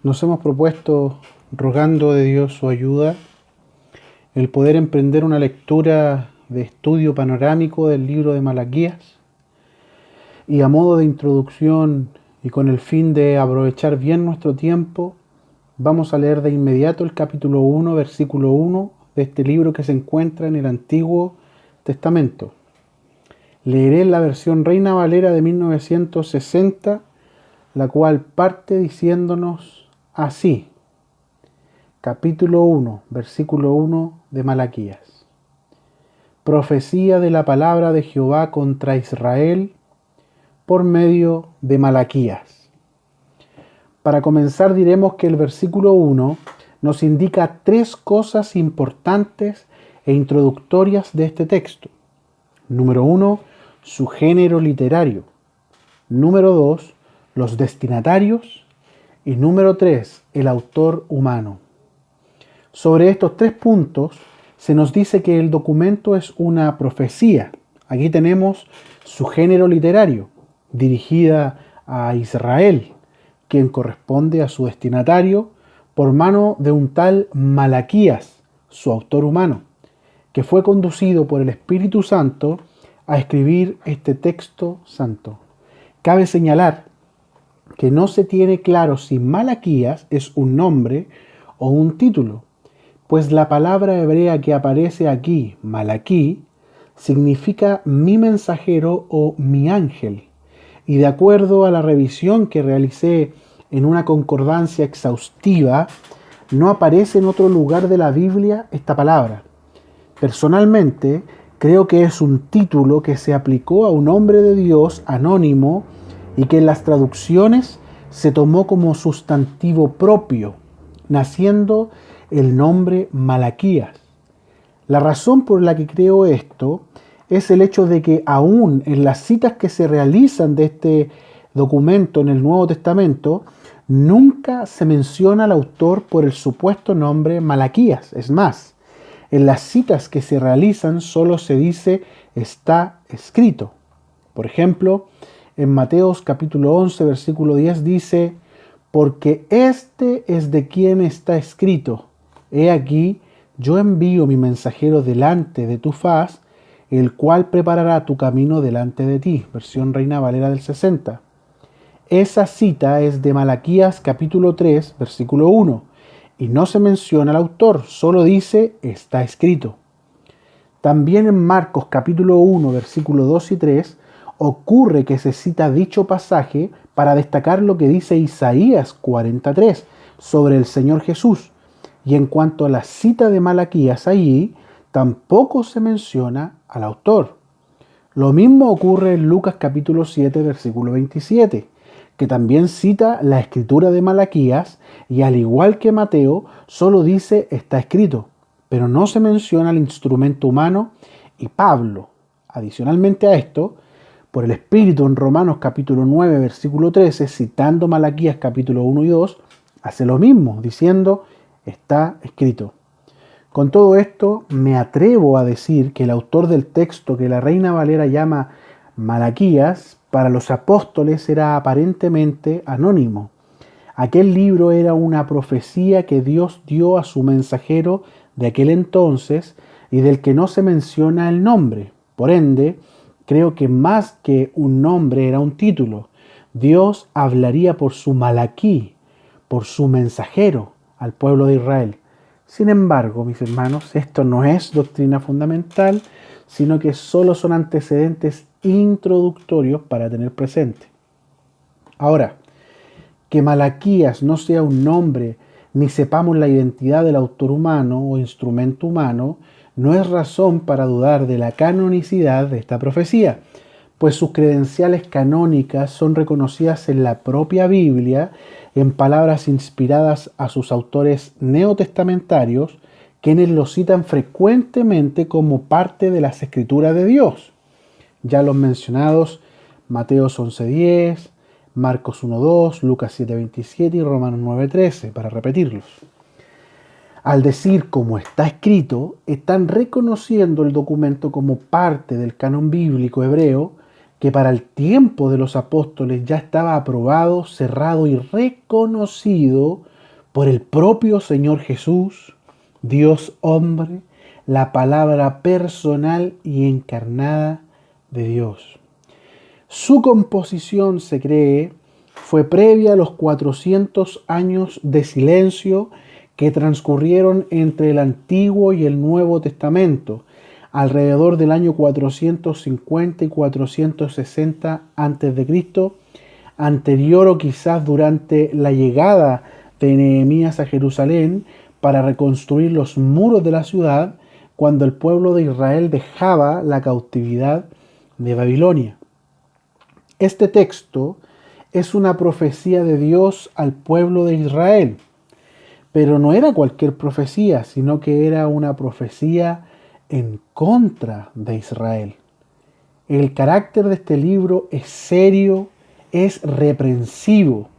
Nos hemos propuesto, rogando de Dios su ayuda, el poder emprender una lectura de estudio panorámico del libro de Malaquías, y a modo de introducción y con el fin de aprovechar bien nuestro tiempo, vamos a leer de inmediato el capítulo 1, versículo 1 de este libro que se encuentra en el Antiguo Testamento. Leeré la versión Reina Valera de 1960, la cual parte diciéndonos así. Capítulo 1, versículo 1 de Malaquías. Profecía de la palabra de Jehová contra Israel por medio de Malaquías. Para comenzar diremos que el versículo 1 nos indica tres cosas importantes e introductorias de este texto. Número 1, su género literario. Número 2, los destinatarios. Y número 3, el autor humano. Sobre estos tres puntos se nos dice que el documento es una profecía. Aquí tenemos su género literario, dirigida a Israel, quien corresponde a su destinatario por mano de un tal Malaquías, su autor humano, que fue conducido por el Espíritu Santo a escribir este texto santo. Cabe señalar que no se tiene claro si Malaquías es un nombre o un título, pues la palabra hebrea que aparece aquí, Malaquí, significa mi mensajero o mi ángel, y de acuerdo a la revisión que realicé en una concordancia exhaustiva, no aparece en otro lugar de la Biblia esta palabra. Personalmente, creo que es un título que se aplicó a un hombre de Dios anónimo y que en las traducciones se tomó como sustantivo propio, naciendo el nombre Malaquías. La razón por la que creo esto es el hecho de que aún en las citas que se realizan de este documento en el Nuevo Testamento, nunca se menciona al autor por el supuesto nombre Malaquías. Es más, en las citas que se realizan solo se dice está escrito. Por ejemplo, en Mateos capítulo 11, versículo 10 dice, porque este es de quien está escrito. He aquí, yo envío mi mensajero delante de tu faz, el cual preparará tu camino delante de ti. Versión Reina Valera del 60. Esa cita es de Malaquías capítulo 3, versículo 1, y no se menciona al autor, solo dice está escrito. También en Marcos capítulo 1, versículo 2 y 3, ocurre que se cita dicho pasaje para destacar lo que dice Isaías 43 sobre el Señor Jesús. Y en cuanto a la cita de Malaquías allí, tampoco se menciona al autor. Lo mismo ocurre en Lucas capítulo 7, versículo 27, que también cita la escritura de Malaquías y al igual que Mateo, solo dice está escrito, pero no se menciona el instrumento humano y Pablo. Adicionalmente a esto, por el Espíritu en Romanos capítulo 9, versículo 13, citando Malaquías capítulo 1 y 2, hace lo mismo, diciendo está escrito. Con todo esto, me atrevo a decir que el autor del texto que la Reina Valera llama Malaquías, para los apóstoles era aparentemente anónimo. Aquel libro era una profecía que Dios dio a su mensajero de aquel entonces y del que no se menciona el nombre. Por ende, creo que más que un nombre era un título. Dios hablaría por su Malaquí, por su mensajero al pueblo de Israel. Sin embargo, mis hermanos, esto no es doctrina fundamental, sino que solo son antecedentes introductorios para tener presente. Ahora, que Malaquías no sea un nombre ni sepamos la identidad del autor humano o instrumento humano, no es razón para dudar de la canonicidad de esta profecía, pues sus credenciales canónicas son reconocidas en la propia Biblia en palabras inspiradas a sus autores neotestamentarios, quienes lo citan frecuentemente como parte de las Escrituras de Dios. Ya los mencionados Mateos 11:10, Marcos 1:2, Lucas 7:27 y Romanos 9:13, para repetirlos. Al decir como está escrito, están reconociendo el documento como parte del canon bíblico hebreo que para el tiempo de los apóstoles ya estaba aprobado, cerrado y reconocido por el propio Señor Jesús, Dios hombre, la palabra personal y encarnada de Dios. Su composición, se cree, fue previa a los 400 años de silencio que transcurrieron entre el Antiguo y el Nuevo Testamento, alrededor del año 450 y 460 a.C., anterior o quizás durante la llegada de Nehemías a Jerusalén para reconstruir los muros de la ciudad, cuando el pueblo de Israel dejaba la cautividad de Babilonia. Este texto es una profecía de Dios al pueblo de Israel, pero no era cualquier profecía, sino que era una profecía en contra de Israel. El carácter de este libro es serio, es reprensivo.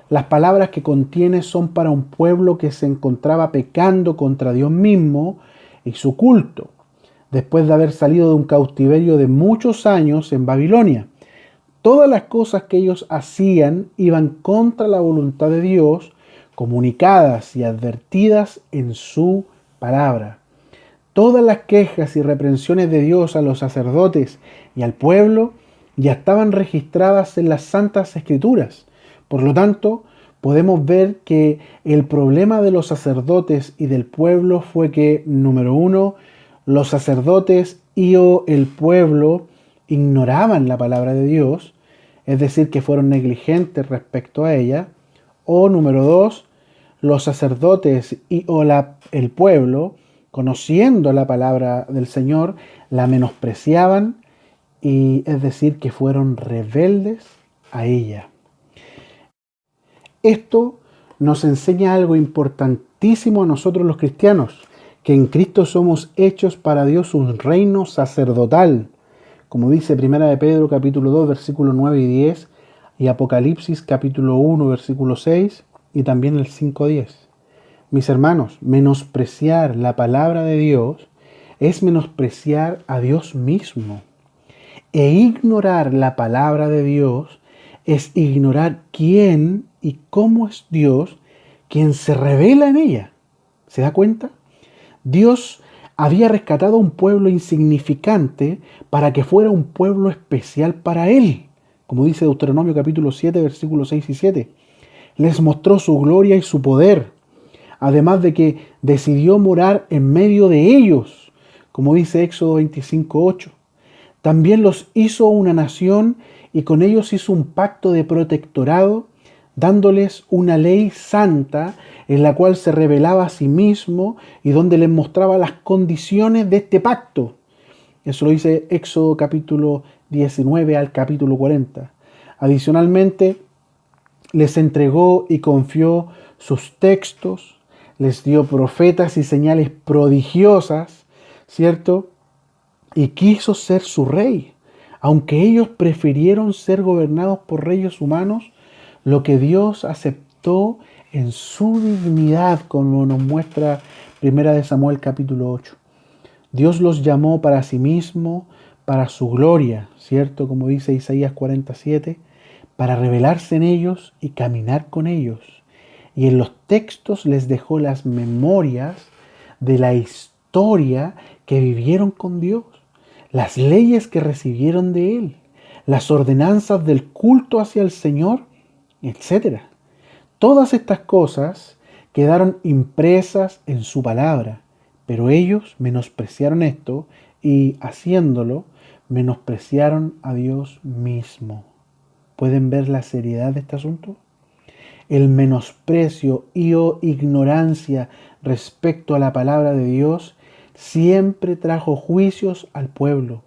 Las palabras que contiene son para un pueblo que se encontraba pecando contra Dios mismo y su culto, después de haber salido de un cautiverio de muchos años en Babilonia. Todas las cosas que ellos hacían iban contra la voluntad de Dios, comunicadas y advertidas en su palabra. Todas las quejas y reprensiones de Dios a los sacerdotes y al pueblo ya estaban registradas en las Santas Escrituras. Por lo tanto, podemos ver que el problema de los sacerdotes y del pueblo fue que, número uno, los sacerdotes y o el pueblo ignoraban la palabra de Dios, es decir, que fueron negligentes respecto a ella, o número dos, los sacerdotes y o el pueblo, conociendo la palabra del Señor, la menospreciaban, y es decir, que fueron rebeldes a ella. Esto nos enseña algo importantísimo a nosotros los cristianos, que en Cristo somos hechos para Dios un reino sacerdotal, como dice 1 de Pedro capítulo 2 versículos 9 y 10 y Apocalipsis capítulo 1 versículo 6 y también el 5:10. Mis hermanos, menospreciar la palabra de Dios es menospreciar a Dios mismo. E ignorar la palabra de Dios es ignorar quién y cómo es Dios, quien se revela en ella. ¿Se da cuenta? Dios había rescatado a un pueblo insignificante para que fuera un pueblo especial para Él, como dice Deuteronomio capítulo 7, versículos 6 y 7. Les mostró su gloria y su poder, además de que decidió morar en medio de ellos, como dice Éxodo 25, 8. También los hizo una nación y con ellos hizo un pacto de protectorado, dándoles una ley santa en la cual se revelaba a sí mismo y donde les mostraba las condiciones de este pacto. Eso lo dice Éxodo capítulo 19 al capítulo 40. Adicionalmente, les entregó y confió sus textos, les dio profetas y señales prodigiosas, ¿cierto? Y quiso ser su rey. Aunque ellos prefirieron ser gobernados por reyes humanos, lo que Dios aceptó en su dignidad, como nos muestra 1 de Samuel capítulo 8. Dios los llamó para sí mismo, para su gloria, ¿cierto? Como dice Isaías 47, para revelarse en ellos y caminar con ellos. Y en los textos les dejó las memorias de la historia que vivieron con Dios, las leyes que recibieron de Él, las ordenanzas del culto hacia el Señor, etc. Todas estas cosas quedaron impresas en su palabra, pero ellos menospreciaron esto y, haciéndolo, menospreciaron a Dios mismo. ¿Pueden ver la seriedad de este asunto? El menosprecio y o ignorancia respecto a la palabra de Dios siempre trajo juicios al pueblo.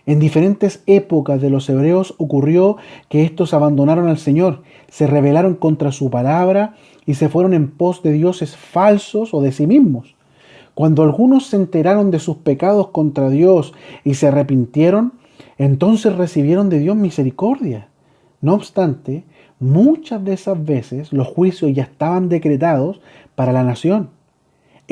En diferentes épocas de los hebreos ocurrió que estos abandonaron al Señor, se rebelaron contra su palabra y se fueron en pos de dioses falsos o de sí mismos. Cuando algunos se enteraron de sus pecados contra Dios y se arrepintieron, entonces recibieron de Dios misericordia. No obstante, muchas de esas veces los juicios ya estaban decretados para la nación.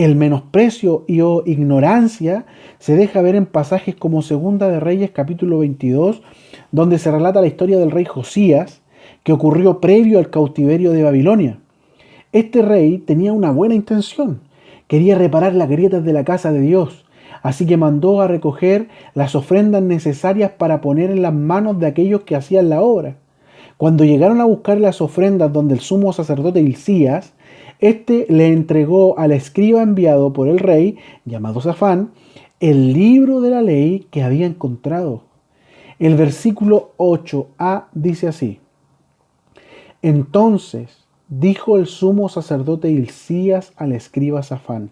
El menosprecio y o ignorancia se deja ver en pasajes como Segunda de Reyes capítulo 22, donde se relata la historia del rey Josías, que ocurrió previo al cautiverio de Babilonia. Este rey tenía una buena intención, quería reparar las grietas de la casa de Dios, así que mandó a recoger las ofrendas necesarias para poner en las manos de aquellos que hacían la obra. Cuando llegaron a buscar las ofrendas donde el sumo sacerdote Hilcías, éste le entregó al escriba enviado por el rey, llamado Safán, el libro de la ley que había encontrado. El versículo 8a dice así: Entonces dijo el sumo sacerdote Hilcías al escriba Safán: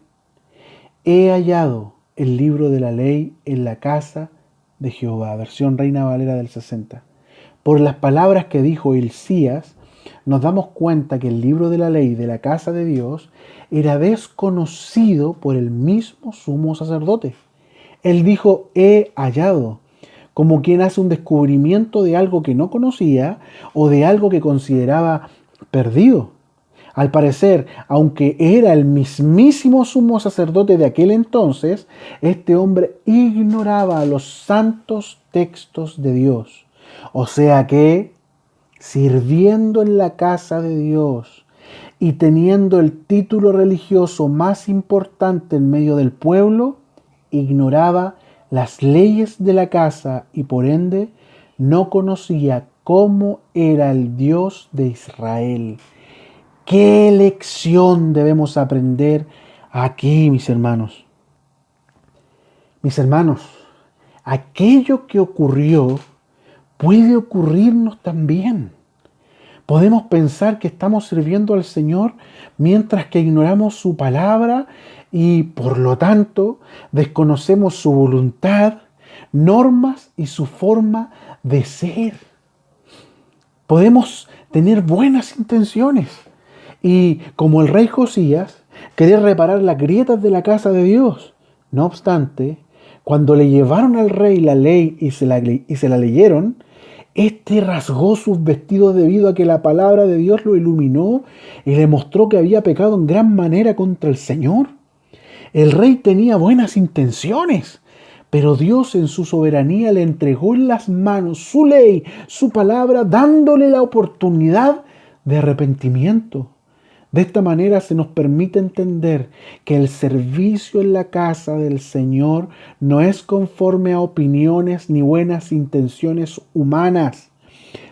He hallado el libro de la ley en la casa de Jehová. Versión Reina Valera del 60. Por las palabras que dijo Hilcías, nos damos cuenta que el libro de la ley de la casa de Dios era desconocido por el mismo sumo sacerdote. Él dijo: he hallado, como quien hace un descubrimiento de algo que no conocía o de algo que consideraba perdido. Al parecer, aunque era el mismísimo sumo sacerdote de aquel entonces, este hombre ignoraba los santos textos de Dios. O sea que, sirviendo en la casa de Dios y teniendo el título religioso más importante en medio del pueblo, ignoraba las leyes de la casa y por ende no conocía cómo era el Dios de Israel. ¿Qué lección debemos aprender aquí, mis hermanos? Mis hermanos, aquello que ocurrió puede ocurrirnos también. Podemos pensar que estamos sirviendo al Señor mientras que ignoramos su palabra y, por lo tanto, desconocemos su voluntad, normas y su forma de ser. Podemos tener buenas intenciones y, como el rey Josías, querer reparar las grietas de la casa de Dios. No obstante, cuando le llevaron al rey la ley y se la leyeron, este rasgó sus vestidos debido a que la palabra de Dios lo iluminó y le mostró que había pecado en gran manera contra el Señor. El rey tenía buenas intenciones, pero Dios en su soberanía le entregó en las manos su ley, su palabra, dándole la oportunidad de arrepentimiento. De esta manera se nos permite entender que el servicio en la casa del Señor no es conforme a opiniones ni buenas intenciones humanas,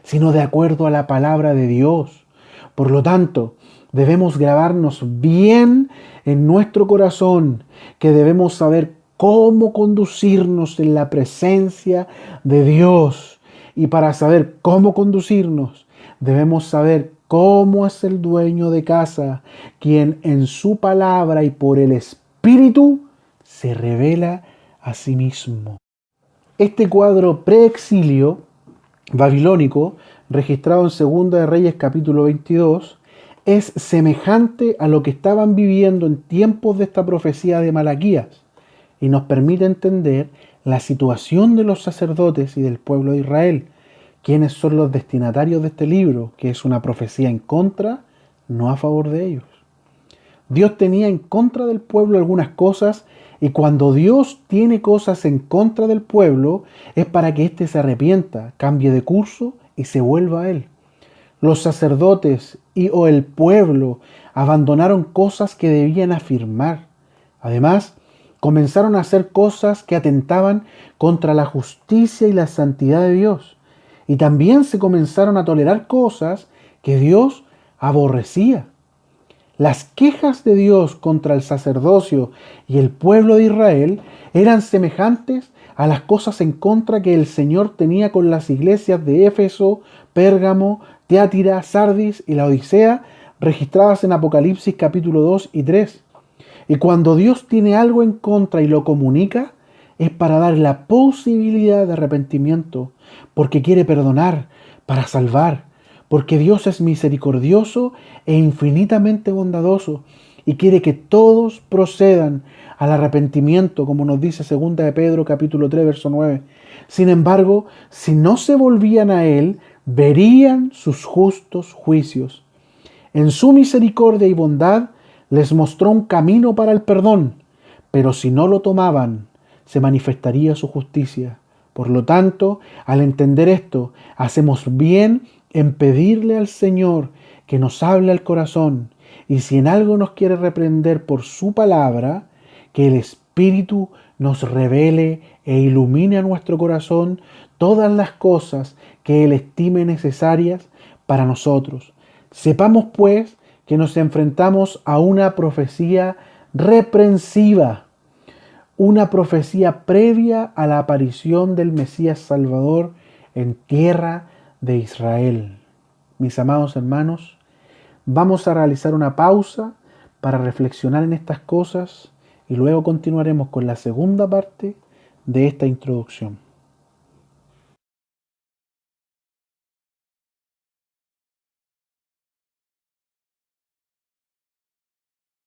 sino de acuerdo a la palabra de Dios. Por lo tanto, debemos grabarnos bien en nuestro corazón que debemos saber cómo conducirnos en la presencia de Dios. Y para saber cómo conducirnos, debemos saber cómo es el dueño de casa, quien en su palabra y por el Espíritu se revela a sí mismo. Este cuadro preexilio babilónico, registrado en Segunda de Reyes capítulo 22, es semejante a lo que estaban viviendo en tiempos de esta profecía de Malaquías y nos permite entender la situación de los sacerdotes y del pueblo de Israel, quienes son los destinatarios de este libro, que es una profecía en contra, no a favor de ellos. Dios tenía en contra del pueblo algunas cosas, y cuando Dios tiene cosas en contra del pueblo, es para que éste se arrepienta, cambie de curso y se vuelva a él. Los sacerdotes y o el pueblo abandonaron cosas que debían afirmar. Además, comenzaron a hacer cosas que atentaban contra la justicia y la santidad de Dios. Y también se comenzaron a tolerar cosas que Dios aborrecía. Las quejas de Dios contra el sacerdocio y el pueblo de Israel eran semejantes a las cosas en contra que el Señor tenía con las iglesias de Éfeso, Pérgamo, Tiatira, Sardis y la Odisea, registradas en Apocalipsis capítulo 2 y 3. Y cuando Dios tiene algo en contra y lo comunica, es para dar la posibilidad de arrepentimiento, porque quiere perdonar, para salvar, porque Dios es misericordioso e infinitamente bondadoso y quiere que todos procedan al arrepentimiento, como nos dice 2 de Pedro capítulo 3, verso 9. Sin embargo, si no se volvían a Él, verían sus justos juicios. En su misericordia y bondad, les mostró un camino para el perdón, pero si no lo tomaban, se manifestaría su justicia. Por lo tanto, al entender esto, hacemos bien en pedirle al Señor que nos hable al corazón, y si en algo nos quiere reprender por su palabra, que el Espíritu nos revele e ilumine a nuestro corazón todas las cosas que Él estime necesarias para nosotros. Sepamos pues que nos enfrentamos a una profecía reprensiva, una profecía previa a la aparición del Mesías Salvador en tierra de Israel. Mis amados hermanos, vamos a realizar una pausa para reflexionar en estas cosas y luego continuaremos con la segunda parte de esta introducción.